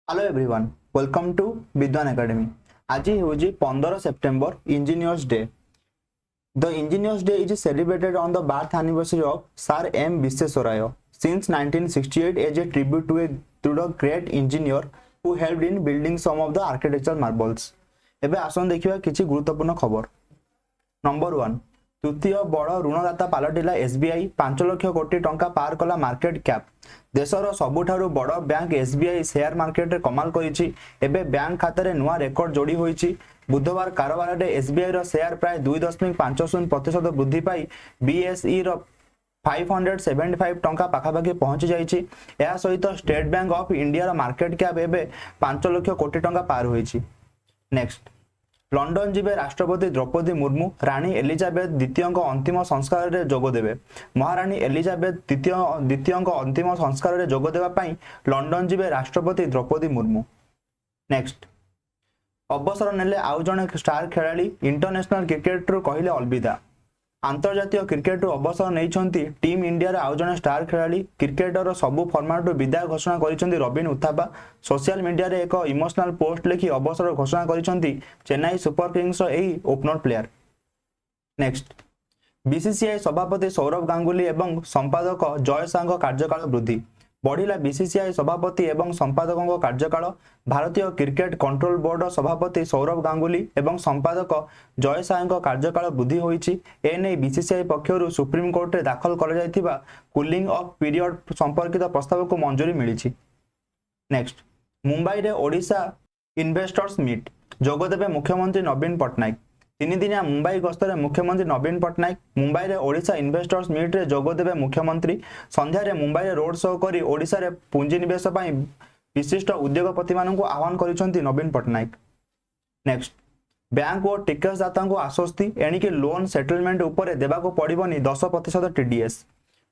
Hello everyone, welcome to Vidwan Academy. आज हूँ 15 September engineers day. The engineers day is celebrated on the birth anniversary of sir M Visvesvaraya since 1968 as a tribute to the great engineer who helped in building some of the architecture marvels. एबे आसन देखिबा किछि गुरुत्वपूर्ण खबर। Number 1, तृतीय बड़ ऋणदाता पलटिला SBI 5 lakh कोटी टंका पार कला मार्केट कैप। देशर सबुठारु बड़ बैंक एसबीआई शेयर मार्केट रे कमाल करिछि। एबे बैंक खाता रे नुआ रेकर्ड जोड़ी होइछि। बुधवार कारबार रे एसबीआई रो शेयर प्राय 2.50% वृद्धि पाई बीएसई रो 575 टंका पाखापाखि पहुंची जाइछि। या सहित स्टेट बैंक ऑफ इंडिया रो मार्केट कैप एबे 5 लाख कोटी टंका पार होइछि। नेक्स्ट, लंडन जीवे राष्ट्रपति द्रौपदी मुर्मू रानी एलिजाबेथ द्वितीय अंतिम संस्कार रे जोग देबे। महारानी एलिजाबेथ द्वितीय अंतिम संस्कार रे जोग देबा पई लंडन जीवे राष्ट्रपति द्रौपदी मुर्मू। नेक्स्ट, अवसर नेले आउ जणे स्टार खेलाड़ी इंटरनेशनल क्रिकेट रो कहिले अलविदा। आंतर्जातीय क्रिकेट रो अवसर नैछंती टीम इंडिया रे आउ जणे स्टार खेलाड़ी क्रिकेटर सबु फॉर्मेट रो विदाय घोषणा करिसंती रबिन उथापा। सोशल मीडिया रे एक इमोशनल पोस्ट लेखि अवसर घोषणा करिसंती चेन्नई सुपर किंग्स रो एही ओपनर प्लेयर। नेक्स्ट, बीसीसीआई सभापति सौरभ गांगुली एवं संपादक जय शाह कार्यकाल वृद्धि। बढ़िला बीसीसीआई सभापति एवं संपादकों कार्यकाल। भारतीय क्रिकेट कंट्रोल बोर्ड सभापति सौरभ गांगुली एवं संपादक जय शाह कार्यकाल वृद्धि होइछि। एने बीसीसीआई पक्षरु सुप्रीम कोर्ट रे दाखल करा जायथिबा कूलिंग ऑफ पीरियड संपर्कित प्रस्ताव को मंजूरी मिलिछि। नेक्स्ट, मुंबई रे ओडिशा इन्वेस्टर्स मीट जोगदेवे मुख्यमंत्री नवीन पट्टनायक। 3 दिनिया मुंबई गस्तर मुख्यमंत्री नवीन पट्टनायक मुंबई रे ओडिशा इन्वेस्टर्स मीट रे जोगदेवे मुख्यमंत्री। संध्या रे मुंबई रे रोड शो करी ओडिशा रे पुंजी निवेश पई विशिष्ट उद्योगपति मानकु आह्वान करिसंती नवीन पट्टनायक। नेक्स्ट, बैंक और टिकसदाता को आश्वस्ति एणिके लोन सेटलमेंट उपरे देबाको पड़िबनी 10% टीडीएस।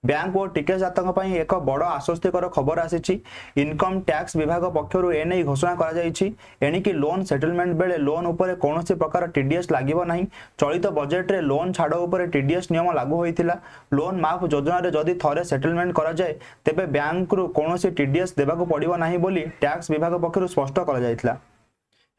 बैंक और टिकसदाता पई एक बड़ आश्वस्तिकर खबर आसीछि। इनकम टैक्स विभाग पक्षरु एने घोषणा करा जायछि एणिके लोन सेटलमेंट बेले लोन उपरे कोनोसी प्रकार टीडीएस लागिबो नाही। चलित बजेट रे लोन छाड़ उपरे टीडीएस नियम लागू होइतिला। लोन माफ योजना रे जदि थरे सेटलमेंट करा जाय तेबे बैंक रु कोनोसी टीडीएस देबाको पड़िबो नाही बोली टैक्स विभाग पक्षरु स्पष्ट करा जायतिला।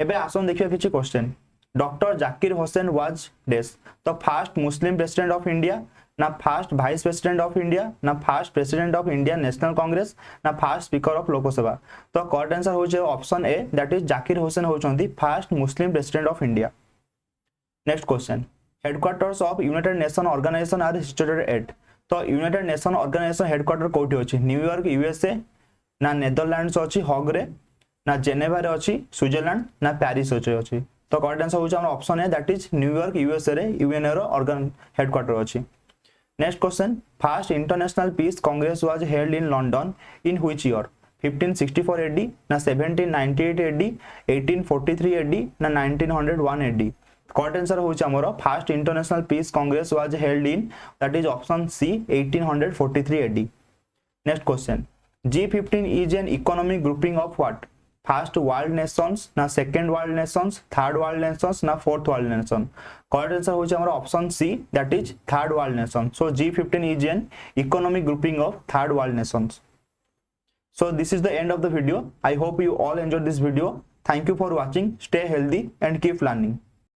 एबे आसन देखियो किछि question. Doctor Zakir Hussain was डेस the first Muslim president of India, ना first vice president of India, ना first president of India national congress, ना फर्स्ट स्पीकर ऑफ लोकसभा। तो करेक्ट आंसर होचे option A, that is Zakir Hussain होचंती first Muslim president of India. Next question, headquarters of United Nation organisation are situated at. तो United Nation organisation headquarter कोठी अछि? New York USA, ना Netherlands अछि hog रे, ना जेनेवा रे अछि स्विट्जरलैंड, ना पेरिस अछि। तो करेक्ट आंसर होचे हमर option A, that is New York USA रे यूएनओ रो ऑर्गन हेडक्वार्टर अछि। Next question, first international peace congress was held in London in which year? 1564 AD, na 1798 AD, 1843 AD, na 1901 AD। correct answer होउछ हमरो first international peace congress was held in, that is option C, 1843 AD। next question, G15 is an economic grouping of what? First world nations, ना second world nations, third world nations, ना fourth world nation. Correct answer होचे हमर option C, that is third world nation. So G15 is an economic grouping of third world nations. So this is the end of the video. I hope you all enjoyed this video. Thank you for watching. Stay healthy and keep learning.